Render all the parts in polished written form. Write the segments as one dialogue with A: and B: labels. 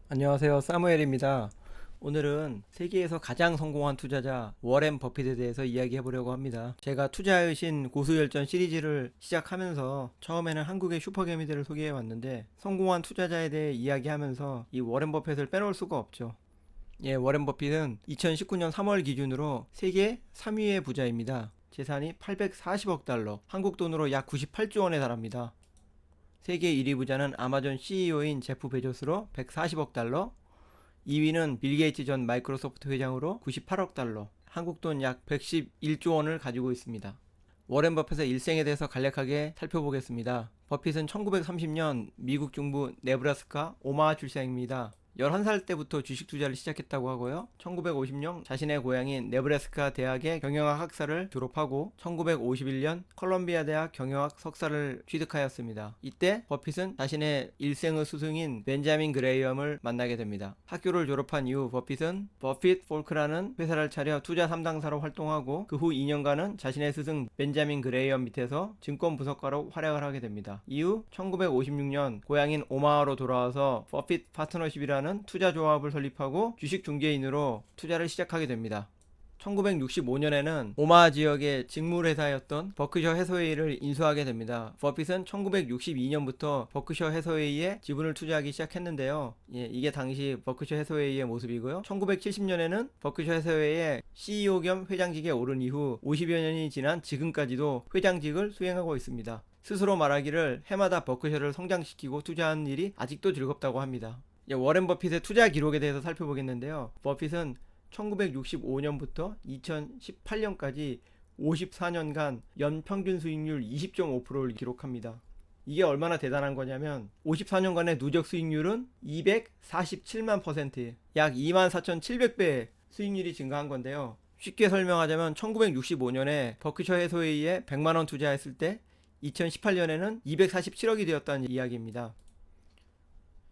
A: 안녕하세요. 사무엘입니다. 오늘은 세계에서 가장 성공한 투자자 워렌 버핏에 대해서 이야기해 보려고 합니다. 제가 투자의 신 고수열전 시리즈를 시작하면서 처음에는 한국의 슈퍼개미들을 소개해 왔는데 성공한 투자자에 대해 이야기하면서 이 워렌 버핏을 빼놓을 수가 없죠. 예, 워렌 버핏은 2019년 3월 기준으로 세계 3위의 부자입니다. 재산이 840억 달러, 한국 돈으로 약 98조 원에 달합니다. 세계 1위 부자는 아마존 CEO인 제프 베조스로 140억 달러, 2위는 빌 게이츠 전 마이크로소프트 회장으로 98억 달러, 한국 돈 약 111조 원을 가지고 있습니다. 워렌 버핏의 일생에 대해서 간략하게 살펴보겠습니다. 버핏은 1930년 미국 중부 네브라스카 오마하 출생입니다. 11살 때부터 주식 투자를 시작했다고 하고요. 1950년 자신의 고향인 네브래스카 대학의 경영학 학사를 졸업하고 1951년 컬럼비아 대학 경영학 석사를 취득하였습니다. 이때 버핏은 자신의 일생의 스승인 벤자민 그레이엄을 만나게 됩니다. 학교를 졸업한 이후 버핏은 버핏 폴크라는 회사를 차려 투자 3당사로 활동하고 그 후 2년간은 자신의 스승 벤자민 그레이엄 밑에서 증권 분석가로 활약을 하게 됩니다. 이후 1956년 고향인 오마하로 돌아와서 버핏 파트너십이라는 투자 조합을 설립하고 주식 중개인으로 투자를 시작하게 됩니다. 1965년에는 오마하 지역의 직물회사였던 버크셔 해서웨이를 인수하게 됩니다. 버핏은 1962년부터 버크셔 해서웨이에 지분을 투자하기 시작했는데요. 이게 당시 버크셔 해서웨이의 모습이고요. 1970년에는 버크셔 해서웨이의 CEO 겸 회장직에 오른 이후 50여 년이 지난 지금까지도 회장직을 수행하고 있습니다. 스스로 말하기를 해마다 버크셔를 성장시키고 투자하는 일이 아직도 즐겁다고 합니다. 워렌 버핏의 투자 기록에 대해서 살펴보겠는데요. 버핏은 1965년부터 2018년까지 54년간 연평균 수익률 20.5%를 기록합니다. 이게 얼마나 대단한 거냐면 54년간의 누적 수익률은 247만 %, 약 24,700배 수익률이 증가한 건데요. 쉽게 설명하자면 1965년에 버크셔 해서웨이에 100만원 투자했을 때 2018년에는 247억이 되었다는 이야기입니다.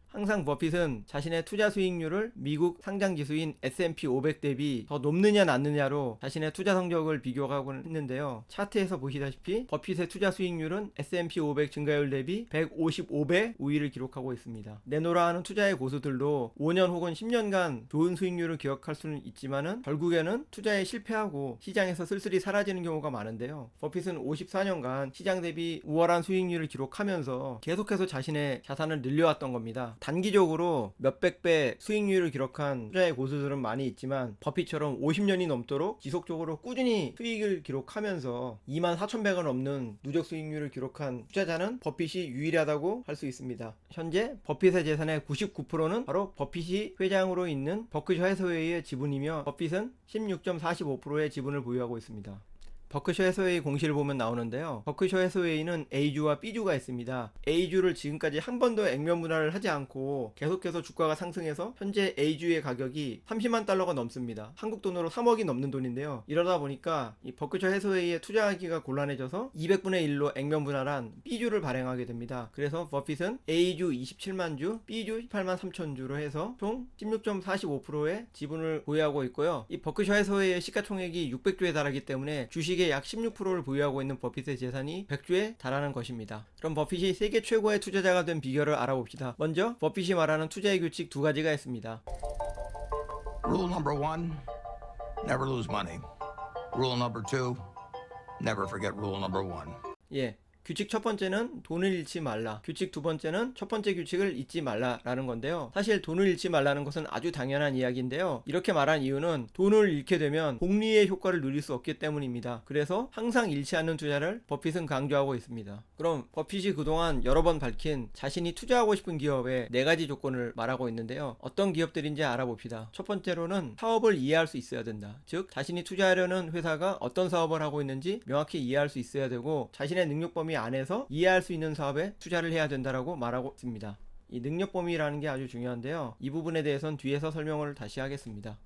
A: 항상 버핏은 자신의 투자 수익률을 미국 상장 지수인 S&P 500 대비 더 높느냐 낮느냐로 자신의 투자 성적을 비교하곤 했는데요. 차트에서 보시다시피 버핏의 투자 수익률은 S&P 500 증가율 대비 155배 우위를 기록하고 있습니다. 내노라 하는 투자의 고수들도 5년 혹은 10년간 좋은 수익률을 기록할 수는 있지만은 결국에는 투자에 실패하고 시장에서 쓸쓸히 사라지는 경우가 많은데요. 버핏은 54년간 시장 대비 우월한 수익률을 기록하면서 계속해서 자신의 자산을 늘려왔던 겁니다. 단기적으로 몇백 배 수익률을 기록한 투자의 고수들은 많이 있지만 버핏처럼 50년이 넘도록 지속적으로 꾸준히 수익을 기록하면서 24,000배가 넘는 누적 수익률을 기록한 투자자는 버핏이 유일하다고 할 수 있습니다. 현재 버핏의 재산의 99%는 바로 버핏이 회장으로 있는 버크셔 해서웨이의 지분이며 버핏은 16.45%의 지분을 보유하고 있습니다. 버크셔 해서웨이 공시를 보면 나오는데요. 버크셔 해서웨이는 A주와 B주가 있습니다. A주를 지금까지 한 번도 액면 분할을 하지 않고 계속해서 주가가 상승해서 현재 A주의 가격이 30만 달러가 넘습니다. 한국 돈으로 3억이 넘는 돈인데요. 이러다 보니까 이 버크셔 해서웨이에 투자하기가 곤란해져서 200분의 1로 액면 분할한 B주를 발행하게 됩니다. 그래서 버핏은 A주 27만 주, B주 18만 3천 주로 해서 총 16.45%의 지분을 보유하고 있고요. 이 버크셔 해서웨이의 시가총액이 600조에 달하기 때문에 주식의 약 16%를 보유하고 있는 버핏의 재산이 100조에 달하는 것입니다. 그럼 버핏이 세계 최고의 투자자가 된 비결을 알아봅시다. 먼저 버핏이 말하는 투자의 규칙 두 가지가 있습니다.
B: Rule number one, never lose money. Rule number two, never forget rule number one.
A: 규칙 첫 번째는 돈을 잃지 말라. 규칙 두 번째는 첫 번째 규칙을 잊지 말라라는 건데요. 사실 돈을 잃지 말라는 것은 아주 당연한 이야기인데요. 이렇게 말한 이유는 돈을 잃게 되면 복리의 효과를 누릴 수 없기 때문입니다. 그래서 항상 잃지 않는 투자를 버핏은 강조하고 있습니다. 그럼 버핏이 그동안 여러 번 밝힌 자신이 투자하고 싶은 기업의 4가지 조건을 말하고 있는데요. 어떤 기업들인지 알아봅시다. 첫 번째로는 사업을 이해할 수 있어야 된다. 즉 자신이 투자하려는 회사가 어떤 사업을 하고 있는지 명확히 이해할 수 있어야 되고 자신의 능력 범위 안에서 이해할 수 있는 사업에 투자를 해야 된다라고 말하고 있습니다. 이 능력 범위라는 게 아주 중요한데요. 이 부분에 대해서는 뒤에서 설명을 다시 하겠습니다.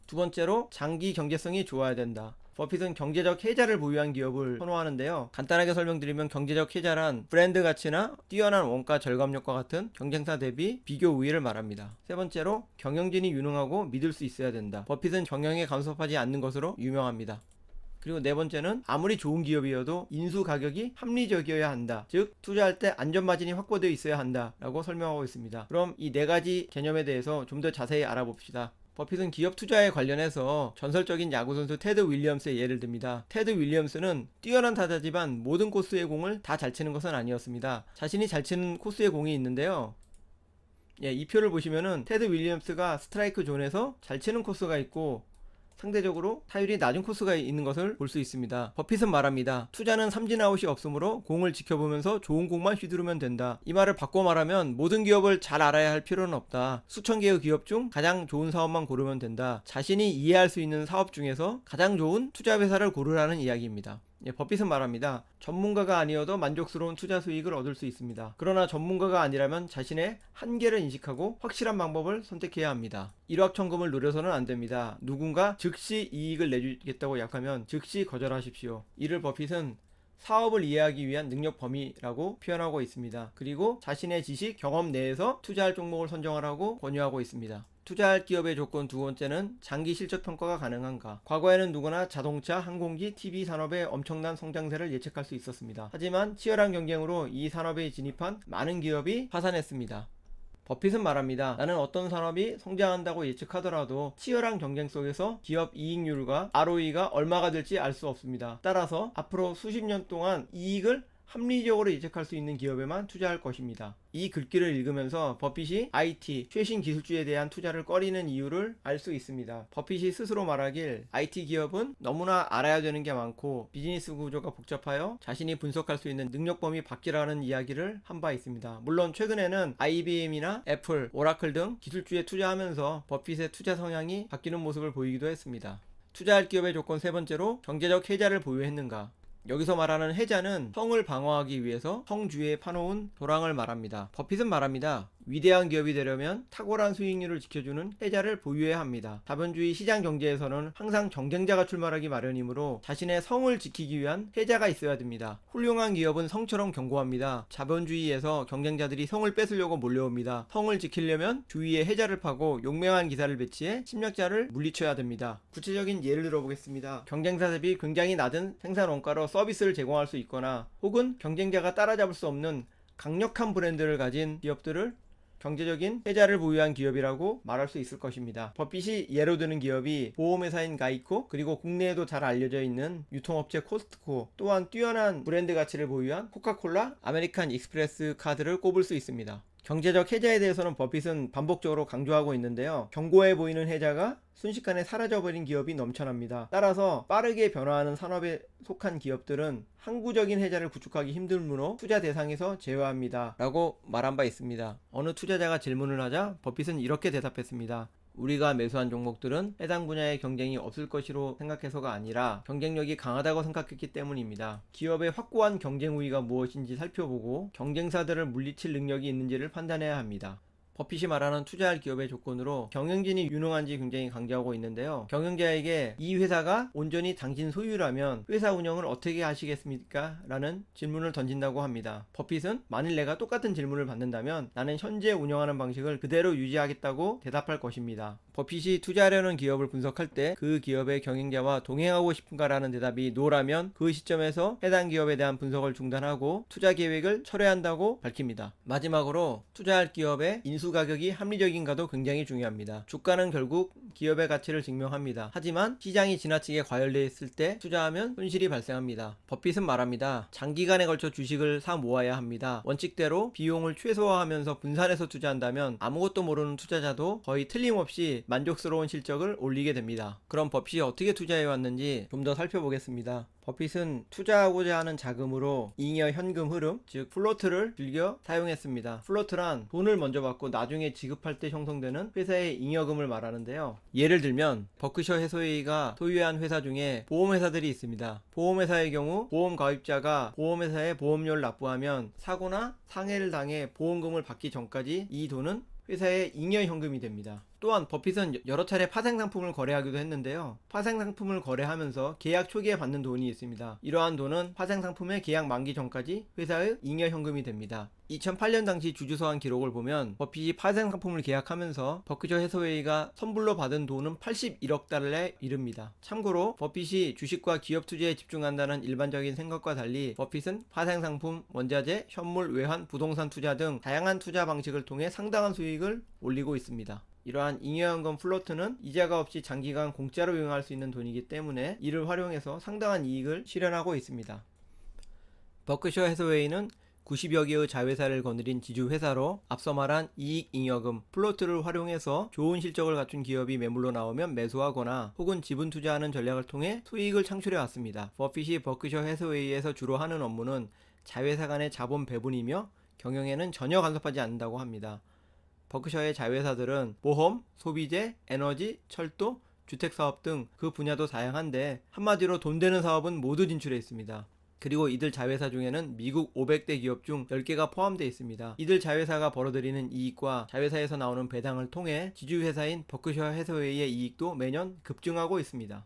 A: 두 번째로 장기 경제성이 좋아야 된다. 버핏은 경제적 혜자를 보유한 기업을 선호하는데요. 간단하게 설명드리면 경제적 혜자란 브랜드 가치나 뛰어난 원가 절감력과 같은 경쟁사 대비 비교 우위를 말합니다. 세 번째로 경영진이 유능하고 믿을 수 있어야 된다. 버핏은 경영에 간섭하지 않는 것으로 유명합니다. 그리고 네 번째는 아무리 좋은 기업이어도 인수 가격이 합리적이어야 한다. 즉 투자할 때 안전 마진이 확보되어 있어야 한다라고 설명하고 있습니다. 그럼 이 네 가지 개념에 대해서 좀 더 자세히 알아봅시다. 버핏은 기업 투자에 관련해서 전설적인 야구선수 테드 윌리엄스의 예를 듭니다. 테드 윌리엄스는 뛰어난 타자지만 모든 코스의 공을 다 잘 치는 것은 아니었습니다. 자신이 잘 치는 코스의 공이 있는데요. 이 표를 보시면은 테드 윌리엄스가 스트라이크 존에서 잘 치는 코스가 있고 상대적으로 타율이 낮은 코스가 있는 것을 볼 수 있습니다. 버핏은 말합니다. 투자는 삼진아웃이 없으므로 공을 지켜보면서 좋은 공만 휘두르면 된다. 이 말을 바꿔 말하면 모든 기업을 잘 알아야 할 필요는 없다. 수천 개의 기업 중 가장 좋은 사업만 고르면 된다. 자신이 이해할 수 있는 사업 중에서 가장 좋은 투자 회사를 고르라는 이야기입니다. 버핏은 말합니다. 전문가가 아니어도 만족스러운 투자 수익을 얻을 수 있습니다. 그러나 전문가가 아니라면 자신의 한계를 인식하고 확실한 방법을 선택해야 합니다. 일확천금을 노려서는 안 됩니다. 누군가 즉시 이익을 내주겠다고 약하면 즉시 거절하십시오. 이를 버핏은 사업을 이해하기 위한 능력 범위라고 표현하고 있습니다. 그리고 자신의 지식, 경험 내에서 투자할 종목을 선정하라고 권유하고 있습니다. 투자할 기업의 조건 두 번째는 장기 실적 평가가 가능한가. 과거에는 누구나 자동차, 항공기, TV 산업의 엄청난 성장세를 예측할 수 있었습니다. 하지만 치열한 경쟁으로 이 산업에 진입한 많은 기업이 파산했습니다. 버핏은 말합니다. 나는 어떤 산업이 성장한다고 예측하더라도 치열한 경쟁 속에서 기업 이익률과 ROE가 얼마가 될지 알 수 없습니다. 따라서 앞으로 수십 년 동안 이익을 합리적으로 예측할 수 있는 기업에만 투자할 것입니다. 이 글귀를 읽으면서 버핏이 IT, 최신 기술주에 대한 투자를 꺼리는 이유를 알 수 있습니다. 버핏이 스스로 말하길 IT 기업은 너무나 알아야 되는 게 많고 비즈니스 구조가 복잡하여 자신이 분석할 수 있는 능력 범위 밖이라는 이야기를 한 바 있습니다. 물론 최근에는 IBM이나 애플, 오라클 등 기술주에 투자하면서 버핏의 투자 성향이 바뀌는 모습을 보이기도 했습니다. 투자할 기업의 조건 세 번째로 경제적 혜자를 보유했는가. 여기서 말하는 혜자는 성을 방어하기 위해서 성주에 파놓은 도랑을 말합니다. 버핏은 말합니다. 위대한 기업이 되려면 탁월한 수익률을 지켜주는 혜자를 보유해야 합니다. 자본주의 시장 경제에서는 항상 경쟁자가 출마하기 마련이므로 자신의 성을 지키기 위한 혜자가 있어야 됩니다. 훌륭한 기업은 성처럼 견고합니다. 자본주의에서 경쟁자들이 성을 뺏으려고 몰려옵니다. 성을 지키려면 주위에 혜자를 파고 용맹한 기사를 배치해 침략자를 물리쳐야 됩니다. 구체적인 예를 들어보겠습니다. 경쟁사 대비 굉장히 낮은 생산 원가로 서비스를 제공할 수 있거나 혹은 경쟁자가 따라잡을 수 없는 강력한 브랜드를 가진 기업들을 경제적인 혜자를 보유한 기업이라고 말할 수 있을 것입니다. 버핏이 예로 드는 기업이 보험회사인 가이코, 그리고 국내에도 잘 알려져 있는 유통업체 코스트코, 또한 뛰어난 브랜드 가치를 보유한 코카콜라, 아메리칸 익스프레스 카드를 꼽을 수 있습니다. 경제적 혜자에 대해서는 버핏은 반복적으로 강조하고 있는데요. 견고해 보이는 혜자가 순식간에 사라져버린 기업이 넘쳐납니다. 따라서 빠르게 변화하는 산업에 속한 기업들은 항구적인 혜자를 구축하기 힘들므로 투자 대상에서 제외합니다. 라고 말한 바 있습니다. 어느 투자자가 질문을 하자 버핏은 이렇게 대답했습니다. 우리가 매수한 종목들은 해당 분야의 경쟁이 없을 것으로 생각해서가 아니라 경쟁력이 강하다고 생각했기 때문입니다. 기업의 확고한 경쟁 우위가 무엇인지 살펴보고 경쟁사들을 물리칠 능력이 있는지를 판단해야 합니다. 버핏이 말하는 투자할 기업의 조건으로 경영진이 유능한지 굉장히 강조하고 있는데요. 경영자에게 이 회사가 온전히 당신 소유라면 회사 운영을 어떻게 하시겠습니까? 라는 질문을 던진다고 합니다. 버핏은 만일 내가 똑같은 질문을 받는다면 나는 현재 운영하는 방식을 그대로 유지하겠다고 대답할 것입니다. 버핏이 투자하려는 기업을 분석할 때 그 기업의 경영자와 동행하고 싶은가라는 대답이 노라면 그 시점에서 해당 기업에 대한 분석을 중단하고 투자 계획을 철회한다고 밝힙니다. 마지막으로 투자할 기업의 인수 가격이 합리적인가도 굉장히 중요합니다. 주가는 결국 기업의 가치를 증명합니다. 하지만 시장이 지나치게 과열되어 있을 때 투자하면 손실이 발생합니다. 버핏은 말합니다. 장기간에 걸쳐 주식을 사 모아야 합니다. 원칙대로 비용을 최소화하면서 분산해서 투자한다면 아무것도 모르는 투자자도 거의 틀림없이 만족스러운 실적을 올리게 됩니다. 그럼 버핏이 어떻게 투자해 왔는지 좀 더 살펴보겠습니다. 버핏은 투자하고자 하는 자금으로 잉여 현금 흐름, 즉 플로트를 즐겨 사용했습니다. 플로트란 돈을 먼저 받고 나중에 지급할 때 형성되는 회사의 잉여금을 말하는데요. 예를 들면 버크셔 해서웨이가 소유한 회사 중에 보험회사들이 있습니다. 보험회사의 경우 보험 가입자가 보험회사에 보험료를 납부하면 사고나 상해를 당해 보험금을 받기 전까지 이 돈은 회사의 잉여 현금이 됩니다. 또한 버핏은 여러 차례 파생 상품을 거래하기도 했는데요. 파생 상품을 거래하면서 계약 초기에 받는 돈이 있습니다. 이러한 돈은 파생 상품의 계약 만기 전까지 회사의 잉여 현금이 됩니다. 2008년 당시 주주서한 기록을 보면 버핏이 파생 상품을 계약하면서 버크셔 해서웨이가 선불로 받은 돈은 81억 달러에 이릅니다. 참고로 버핏이 주식과 기업 투자에 집중한다는 일반적인 생각과 달리 버핏은 파생 상품, 원자재, 현물, 외환, 부동산 투자 등 다양한 투자 방식을 통해 상당한 수익을 올리고 있습니다. 이러한 잉여연금 플로트는 이자가 없이 장기간 공짜로 이용할 수 있는 돈이기 때문에 이를 활용해서 상당한 이익을 실현하고 있습니다. 버크셔 해서웨이는 90여 개의 자회사를 거느린 지주회사로 앞서 말한 이익잉여금, 플로트를 활용해서 좋은 실적을 갖춘 기업이 매물로 나오면 매수하거나 혹은 지분 투자하는 전략을 통해 수익을 창출해 왔습니다. 버핏이 버크셔 해서웨이에서 주로 하는 업무는 자회사 간의 자본 배분이며 경영에는 전혀 간섭하지 않는다고 합니다. 버크셔의 자회사들은 보험, 소비재, 에너지, 철도, 주택사업 등 그 분야도 다양한데 한마디로 돈 되는 사업은 모두 진출해 있습니다. 그리고 이들 자회사 중에는 미국 500대 기업 중 10개가 포함되어 있습니다. 이들 자회사가 벌어들이는 이익과 자회사에서 나오는 배당을 통해 지주회사인 버크셔 해서웨이의 이익도 매년 급증하고 있습니다.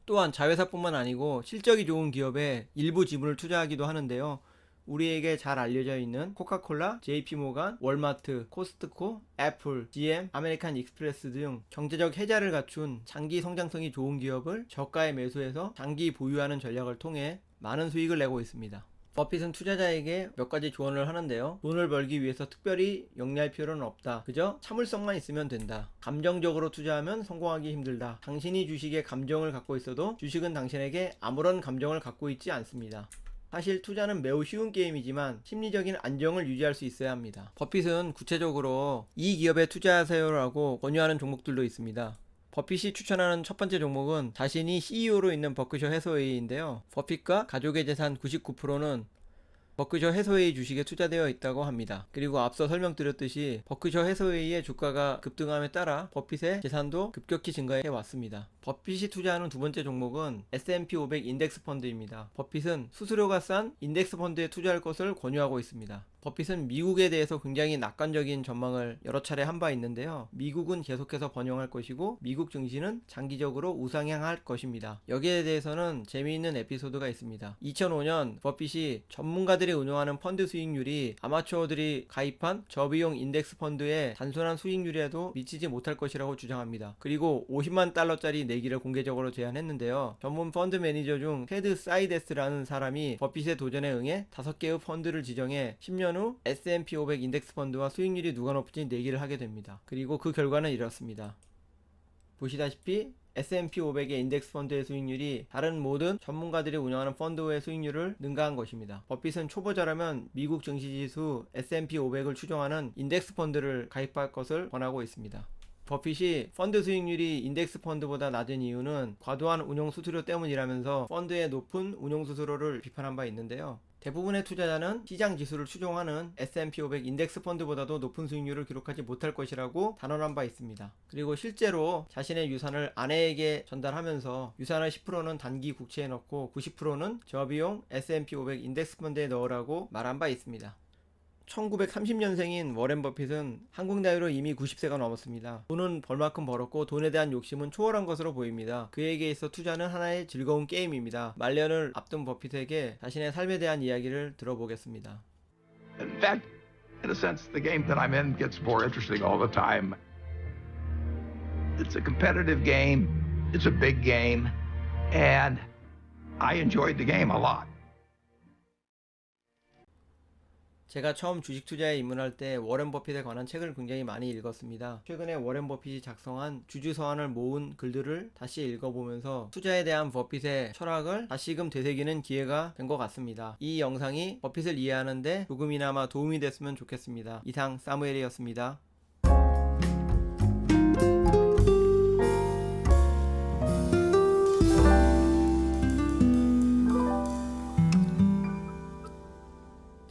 A: 또한 자회사뿐만 아니고 실적이 좋은 기업에 일부 지분을 투자하기도 하는데요. 우리에게 잘 알려져 있는 코카콜라, JP모간, 월마트, 코스트코, 애플, GM, 아메리칸 익스프레스 등 경제적 혜자를 갖춘 장기 성장성이 좋은 기업을 저가에 매수해서 장기 보유하는 전략을 통해 많은 수익을 내고 있습니다. 버핏은 투자자에게 몇 가지 조언을 하는데요. 돈을 벌기 위해서 특별히 영리할 필요는 없다. 그저 참을성만 있으면 된다. 감정적으로 투자하면 성공하기 힘들다. 당신이 주식에 감정을 갖고 있어도 주식은 당신에게 아무런 감정을 갖고 있지 않습니다. 사실 투자는 매우 쉬운 게임이지만 심리적인 안정을 유지할 수 있어야 합니다. 버핏은 구체적으로 이 기업에 투자하세요라고 권유하는 종목들도 있습니다. 버핏이 추천하는 첫 번째 종목은 자신이 CEO로 있는 버크셔 해서웨이인데요. 버핏과 가족의 재산 99%는 버크셔 해서웨이 주식에 투자되어 있다고 합니다. 그리고 앞서 설명드렸듯이 버크셔 해서웨이의 주가가 급등함에 따라 버핏의 재산도 급격히 증가해 왔습니다. 버핏이 투자하는 두 번째 종목은 S&P 500 인덱스 펀드입니다. 버핏은 수수료가 싼 인덱스 펀드에 투자할 것을 권유하고 있습니다. 버핏은 미국에 대해서 굉장히 낙관적인 전망을 여러 차례 한 바 있는데요. 미국은 계속해서 번영할 것이고 미국 증시는 장기적으로 우상향할 것입니다. 여기에 대해서는 재미있는 에피소드가 있습니다. 2005년 버핏이 전문가들이 운영하는 펀드 수익률이 아마추어들이 가입한 저비용 인덱스 펀드의 단순한 수익률에도 미치지 못할 것이라고 주장합니다. 그리고 50만 달러짜리 내기를 공개적으로 제안했는데요. 전문 펀드 매니저 중 테드 사이데스라는 사람이 버핏의 도전에 응해 5개의 펀드를 지정해 10년 후 S&P 500 인덱스 펀드와 수익률이 누가 높을지 내기를 하게 됩니다. 그리고 그 결과는 이렇습니다. 보시다시피 S&P 500의 인덱스 펀드의 수익률이 다른 모든 전문가들이 운영하는 펀드의 수익률을 능가한 것입니다. 버핏은 초보자라면 미국 증시지수 S&P 500을 추종하는 인덱스 펀드를 가입할 것을 권하고 있습니다. 버핏이 펀드 수익률이 인덱스 펀드보다 낮은 이유는 과도한 운용 수수료 때문이라면서 펀드의 높은 운용 수수료를 비판한 바 있는데요. 대부분의 투자자는 시장 지수를 추종하는 S&P 500 인덱스 펀드보다도 높은 수익률을 기록하지 못할 것이라고 단언한 바 있습니다. 그리고 실제로 자신의 유산을 아내에게 전달하면서 유산의 10%는 단기 국채에 넣고 90%는 저비용 S&P 500 인덱스 펀드에 넣으라고 말한 바 있습니다. 1930년생인 워렌 버핏은 한국 나이로 이미 90세가 넘었습니다. 돈은 벌만큼 벌었고 돈에 대한 욕심은 초월한 것으로 보입니다. 그에게 있어 투자는 하나의 즐거운 게임입니다. 말년을 앞둔 버핏에게 자신의 삶에 대한 이야기를 들어보겠습니다.
B: In fact, in a sense, the game that I'm in gets more interesting all the time. It's a competitive game. It's a big game. And I enjoyed the game a lot.
A: 제가 처음 주식 투자에 입문할 때 워렌 버핏에 관한 책을 굉장히 많이 읽었습니다. 최근에 워렌 버핏이 작성한 주주 서한을 모은 글들을 다시 읽어보면서 투자에 대한 버핏의 철학을 다시금 되새기는 기회가 된 것 같습니다. 이 영상이 버핏을 이해하는데 조금이나마 도움이 됐으면 좋겠습니다. 이상 사무엘이었습니다.